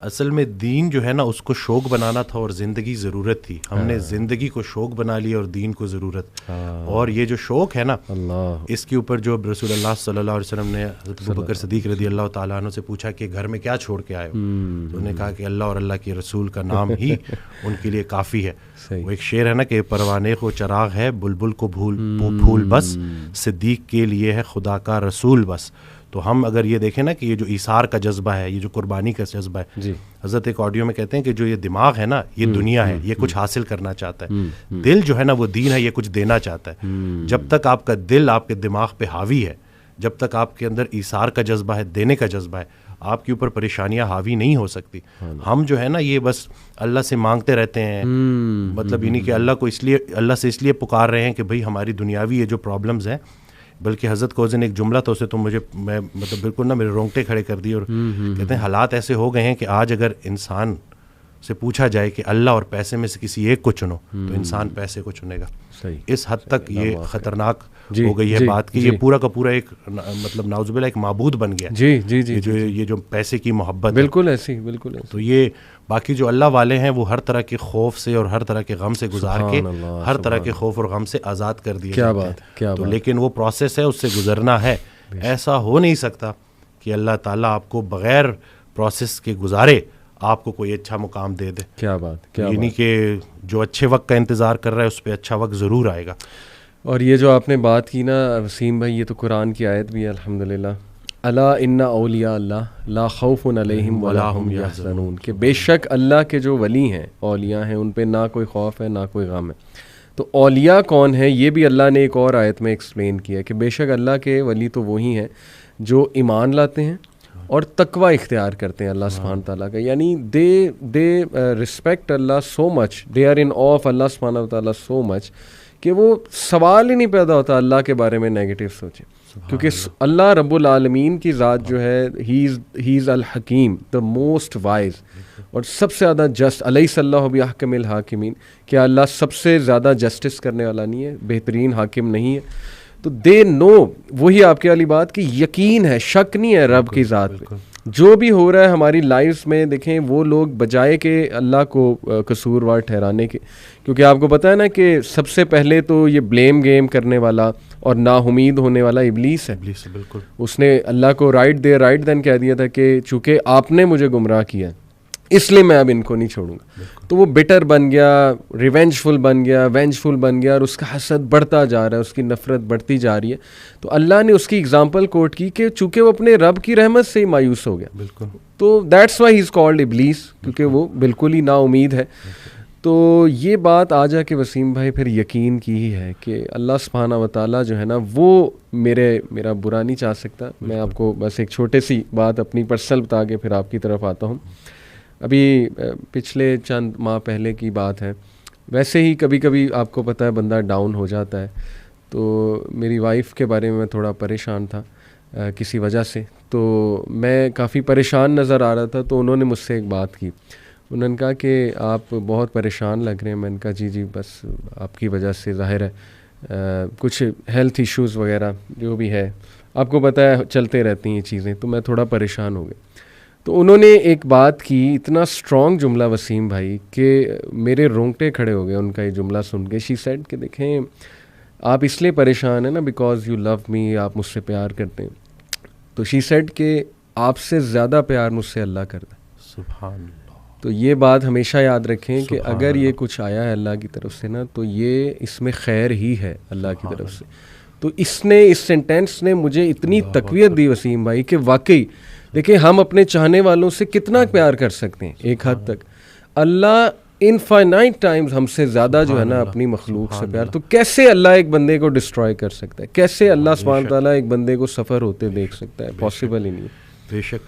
اصل میں دین جو ہے نا اس کو شوق بنانا تھا اور زندگی ضرورت تھی. ہم نے زندگی کو شوق بنا لیا اور دین کو ضرورت. اور یہ جو شوق ہے نا اس کے اوپر جو رسول اللہ صلی اللہ علیہ وسلم نے حضرت ابوبکر صدیق رضی اللہ تعالیٰ عنہ سے پوچھا کہ گھر میں کیا چھوڑ کے آئے ہو, تو انہوں نے کہا کہ اللہ اور اللہ کے رسول کا نام ہی ان کے لیے کافی ہے. وہ ایک شعر ہے نا کہ پروانے کو چراغ ہے بلبل کو پھول بس, صدیق کے لیے ہے خدا کا رسول بس. تو ہم اگر یہ دیکھیں نا کہ یہ جو ایثار کا جذبہ ہے, یہ جو قربانی کا جذبہ ہے جی. حضرت ایک آڈیو میں کہتے ہیں کہ جو یہ دماغ ہے نا یہ دنیا ہے, یہ کچھ حاصل کرنا چاہتا ہے. دل جو ہے نا وہ دین ہے, یہ کچھ دینا چاہتا ہے. جب تک آپ کا دل آپ کے دماغ پہ حاوی ہے, جب تک آپ کے اندر ایثار کا جذبہ ہے, دینے کا جذبہ ہے, آپ کے اوپر پریشانیاں حاوی نہیں ہو سکتی. ہم جو ہے نا یہ بس اللہ سے مانگتے رہتے ہیں, مطلب یعنی کہ اللہ سے اس لیے پکار رہے ہیں کہ بھئی ہماری دنیاوی یہ جو پرابلمز ہیں. بلکہ حضرت کوزن ایک جملہ تھا اسے تو میں مطلب بالکل نا میرے رونگٹے کھڑے کر دیے, اور کہتے ہیں حالات ایسے ہو گئے ہیں کہ آج اگر انسان سے پوچھا جائے کہ اللہ اور پیسے میں سے کسی ایک کو چنو تو انسان پیسے کو چنے گا. اس حد تک یہ خطرناک ہو گئی ہے بات کہ یہ پورا کا پورا ایک مطلب نعوذ باللہ ایک معبود بن گیا یہ جو پیسے کی محبت. بالکل ایسی. تو یہ باقی جو اللہ والے ہیں وہ ہر طرح کے خوف سے اور ہر طرح کے غم سے گزار کے ہر طرح کے خوف اور غم سے آزاد کر دیے. کیا بات. تو لیکن وہ پروسیس ہے, اس سے گزرنا ہے. ایسا ہو نہیں سکتا کہ اللہ تعالیٰ آپ کو بغیر پروسیس کے گزارے آپ کو کوئی اچھا مقام دے دے. کیا بات. یعنی کہ جو اچھے وقت کا انتظار کر رہا ہے اس پہ اچھا وقت ضرور آئے گا. اور یہ جو آپ نے بات کی نا وسیم بھائی, یہ تو قرآن کی آیت بھی ہے الحمدللہ, الا ان اولیاء اللہ لا خوف علیہم ولا هم یحزنون, کہ بے شک اللہ کے جو ولی ہیں, اولیاء ہیں, ان پہ نہ کوئی خوف ہے نہ کوئی غم ہے. تو اولیاء کون ہیں یہ بھی اللہ نے ایک اور آیت میں ایکسپلین کیا کہ بے شک اللہ کے ولی تو وہی ہیں جو ایمان لاتے ہیں اور تقوی اختیار کرتے ہیں اللہ سبحانہ تعالیٰ کا. یعنی they respect Allah so much, they are in of Allah سبحانہ تعالیٰ سو مچ کہ وہ سوال ہی نہیں پیدا ہوتا اللہ کے بارے میں نیگیٹو سوچیں, کیونکہ اللہ رب العالمین کی ذات جو ہے ہی از الحکیم, دا موسٹ وائز, اور سب سے زیادہ جسٹ. الیس اللہ بأحکم الحاکمین, کیا اللہ سب سے زیادہ جسٹس کرنے والا نہیں ہے, بہترین حاکم نہیں ہے؟ تو دے نو, وہی آپ کی والی بات کہ یقین ہے, شک نہیں ہے رب کی ذات پہ. جو بھی ہو رہا ہے ہماری لائف میں دیکھیں, وہ لوگ بجائے کہ اللہ کو قصوروار ٹھہرانے کے, کیونکہ آپ کو پتہ ہے نا کہ سب سے پہلے تو یہ بلیم گیم کرنے والا اور نا امید ہونے والا ابلیس ہے. بالکل. اس نے اللہ کو رائٹ دین کہہ دیا تھا کہ چونکہ آپ نے مجھے گمراہ کیا اس لیے میں اب ان کو نہیں چھوڑوں گا. تو وہ بٹر بن گیا, ریونجفل بن گیا, وینجفل بن گیا, اور اس کا حسد بڑھتا جا رہا ہے, اس کی نفرت بڑھتی جا رہی ہے. تو اللہ نے اس کی اگزامپل کوٹ کی کہ چونکہ وہ اپنے رب کی رحمت سے ہی مایوس ہو گیا. بالکل. تو that's why he is called ابلیس, کیونکہ وہ بالکل ہی نا امید ہے. تو یہ بات آ جا کے وسیم بھائی پھر یقین کی ہی ہے کہ اللہ سبحانہ و تعالیٰ جو ہے نا وہ میرا برا نہیں چاہ سکتا. میں آپ کو بس ایک چھوٹے سی بات اپنی پرسنل بتا کے پھر آپ کی طرف آتا ہوں. ابھی پچھلے چند ماہ پہلے کی بات ہے, ویسے ہی کبھی کبھی آپ کو پتہ ہے بندہ ڈاؤن ہو جاتا ہے. تو میری وائف کے بارے میں میں تھوڑا پریشان تھا کسی وجہ سے, تو میں کافی پریشان نظر آ رہا تھا. تو انہوں نے مجھ سے ایک بات کی, انہوں نے کہا کہ آپ بہت پریشان لگ رہے ہیں. میں نے کہا جی بس آپ کی وجہ سے ظاہر ہے کچھ ہیلتھ ایشوز وغیرہ جو بھی ہے, آپ کو پتہ ہے چلتے رہتی ہیں یہ چیزیں, تو میں تھوڑا پریشان ہو گیا. تو انہوں نے ایک بات کی, اتنا اسٹرانگ جملہ وسیم بھائی کہ میرے رونگٹے کھڑے ہو گئے ان کا یہ جملہ سن کے. شی سیڈ کہ دیکھیں آپ اس لیے پریشان ہیں نا بیکاز یو لو می, آپ مجھ سے پیار کرتے ہیں. تو شی سیڈ کہ آپ سے زیادہ پیار مجھ سے اللہ کرتا ہے. سبحان اللہ. تو یہ بات ہمیشہ یاد رکھیں کہ اگر یہ کچھ آیا ہے اللہ کی طرف سے نا, تو یہ اس میں خیر ہی ہے اللہ کی طرف سے. تو اس سینٹینس نے مجھے اتنی تقویت دی وسیم بھائی کہ واقعی دیکھیں ہم اپنے چاہنے والوں سے کتنا پیار کر سکتے ہیں ایک حد تک, اللہ انفائنائٹ ٹائمز ہم سے زیادہ جو ہے نا اپنی مخلوق سے پیار. تو کیسے اللہ ایک بندے کو ڈسٹرائے کر سکتا ہے, کیسے اللہ سبحانہ تعالیٰ ایک بندے کو سفر ہوتے دیکھ سکتا ہے؟ پاسبل ہی نہیں. بے شک.